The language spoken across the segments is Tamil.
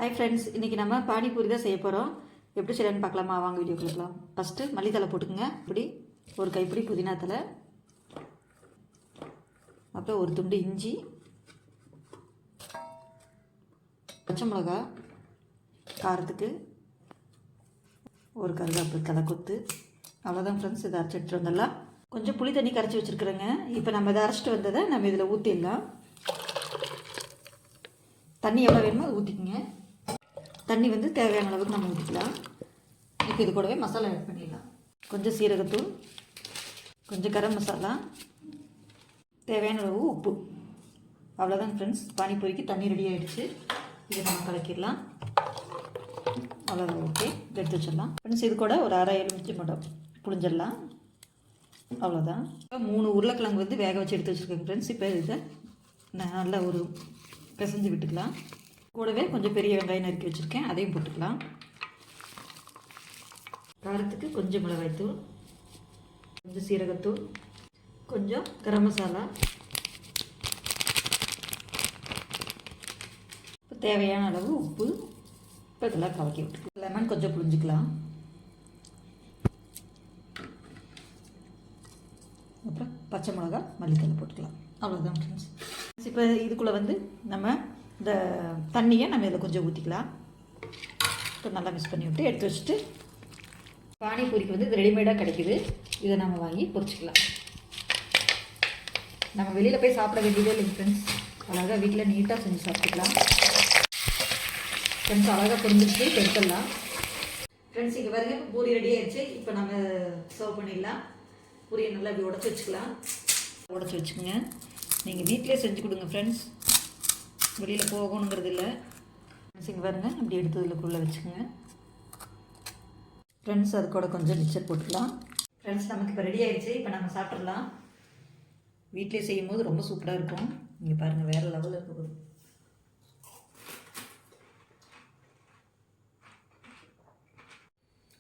ஹாய் ஃப்ரெண்ட்ஸ், இன்றைக்கி நம்ம பானிபூரி தான் செய்ய போகிறோம். எப்படி செய்யலான்னு பார்க்கலாமா? வாங்க வீடியோ கொடுக்கலாம். ஃபஸ்ட்டு மல்லித்தலை போட்டுக்குங்க. இப்படி ஒரு கைப்பிடி புதினா தலை, அப்புறம் ஒரு துண்டு இஞ்சி, பச்சை மிளகா காரத்துக்கு, ஒரு கருவேப்பிலை தலை கொத்து. அவ்வளோதான் ஃப்ரெண்ட்ஸ். இதை அரைச்சி எடுத்துகிட்டு வந்துடலாம். கொஞ்சம் புளி தண்ணி கரைச்சி வச்சுருக்குறேங்க. இப்போ நம்ம இதை அரைச்சிட்டு வந்ததை நம்ம இதில் ஊற்றிடலாம். தண்ணி எவ்வளோ வேணுமோ அதை ஊற்றிக்குங்க. தண்ணி வந்து தேவையான அளவுக்கு நம்ம ஊற்றிக்கலாம். இப்போ இது கூடவே மசாலா ஆட் பண்ணிடலாம். கொஞ்சம் சீரகத்தூள், கொஞ்சம் கரம் மசாலா, தேவையான அளவு உப்பு. அவ்வளோதான் ஃப்ரெண்ட்ஸ். பானிபூரிக்கு தண்ணி ரெடி ஆகிடுச்சு. இதை நம்ம கலக்கிடலாம். அவ்வளோதான். ஓகே, எடுத்து வச்சிடலாம் ஃப்ரெண்ட்ஸ். இது கூட ஒரு அரை எலுமிச்சை மட்டும் புளிஞ்சிடலாம். அவ்வளோதான். இப்போ 3 உருளைக்கிழங்கு வந்து வேக வச்சு எடுத்து வச்சுருக்கேங்க ஃப்ரெண்ட்ஸ். இப்போ இதை நல்லா ஒரு பிசைஞ்சு விட்டுக்கலாம். கூடவே கொஞ்சம் பெரிய வெங்காயம் நறுக்கி வச்சுருக்கேன், அதையும் போட்டுக்கலாம். காரத்துக்கு கொஞ்சம் மிளகாய்த்தூள், கொஞ்சம் சீரகத்தூள், கொஞ்சம் கரம் மசாலா, இப்போ தேவையான அளவு உப்பு. இப்போ இதெல்லாம் கலக்கி விட்டுக்கலாம். லெமன் கொஞ்சம் புளிஞ்சிக்கலாம். அப்புறம் பச்சை மிளகா, மல்லித்தலை போட்டுக்கலாம். அவ்வளோதான் ஃப்ரெண்ட்ஸ். இப்போ இதுக்குள்ளே வந்து நம்ம இந்த தண்ணியை நம்ம இதில் கொஞ்சம் ஊற்றிக்கலாம். இப்போ நல்லா மிக்ஸ் பண்ணி விட்டு எடுத்து வச்சுட்டு, பானிபூரிக்கு வந்து இது ரெடிமேடாக கிடைக்குது. இதை நம்ம வாங்கி பொரிச்சிக்கலாம். நம்ம வெளியில் போய் சாப்பிட வேண்டியதே இல்லைங்க ஃப்ரெண்ட்ஸ். அழகாக வீட்டில் நீட்டாக செஞ்சு சாப்பிட்டுக்கலாம். ஃப்ரெண்ட்ஸ் அழகாக புரிஞ்சிட்டு எடுத்துடலாம். ஃப்ரெண்ட்ஸ் இங்கே பாருங்க, இப்போ பூரி ரெடி ஆகிடுச்சு. இப்போ நம்ம சர்வ் பண்ணிடலாம். பூரியை நல்லா இப்படி உடச்சி வச்சுக்கலாம். உடச்சி வச்சுக்கோங்க. நீங்கள் வீட்டிலே செஞ்சு கொடுங்க ஃப்ரெண்ட்ஸ். வெளியில் போகணுங்கிறது இல்லை ஃப்ரெண்ட்ஸ். இங்கே பாருங்க, இப்படி எடுத்து இதுக்குள்ளே வச்சுக்கோங்க ஃப்ரெண்ட்ஸ். அது கூட கொஞ்சம் மிக்சர் போட்டுக்கலாம். ஃப்ரெண்ட்ஸ் நமக்கு இப்போ ரெடி ஆகிடுச்சு. இப்போ நம்ம சாப்பிட்றலாம். வீட்டிலே செய்யும் போது ரொம்ப சூப்பராக இருக்கும். இங்கே பாருங்கள், வேறு லெவலில் இருக்குது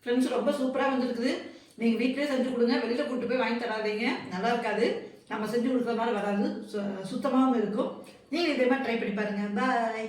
ஃப்ரெண்ட்ஸ். ரொம்ப சூப்பராக வந்துருக்குது. நீங்கள் வீட்டிலே செஞ்சு கொடுங்க. வெளியில் கூப்பிட்டு போய் வாங்கி தராதீங்க, நல்லா இருக்காது. நம்ம செஞ்சு கொடுக்குற மாதிரி வராது, சுத்தமாகவும் இருக்கும். நீங்கள் இதே மாதிரி ட்ரை பண்ணி பாருங்கள். பாய்.